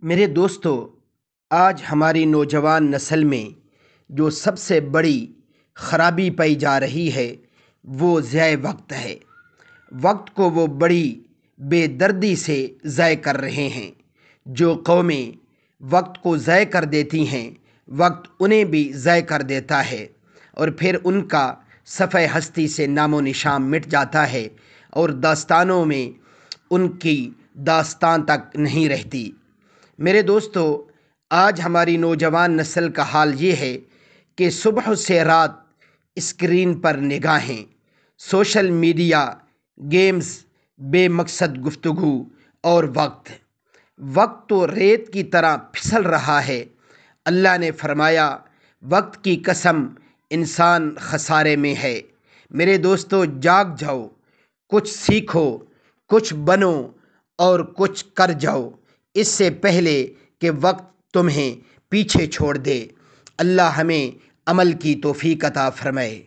میرے دوستو، آج ہماری نوجوان نسل میں جو سب سے بڑی خرابی پائی جا رہی ہے وہ ضیاع وقت ہے۔ وقت کو وہ بڑی بے دردی سے ضائع کر رہے ہیں۔ جو قومیں وقت کو ضائع کر دیتی ہیں، وقت انہیں بھی ضائع کر دیتا ہے، اور پھر ان کا صفحہ ہستی سے نام و نشان مٹ جاتا ہے، اور داستانوں میں ان کی داستان تک نہیں رہتی۔ میرے دوستو، آج ہماری نوجوان نسل کا حال یہ ہے کہ صبح سے رات اسکرین پر نگاہیں، سوشل میڈیا، گیمز، بے مقصد گفتگو، اور وقت تو ریت کی طرح پھسل رہا ہے۔ اللہ نے فرمایا، وقت کی قسم، انسان خسارے میں ہے۔ میرے دوستو، جاگ جاؤ، کچھ سیکھو، کچھ بنو، اور کچھ کر جاؤ، اس سے پہلے کہ وقت تمہیں پیچھے چھوڑ دے۔ اللہ ہمیں عمل کی توفیق عطا فرمائے۔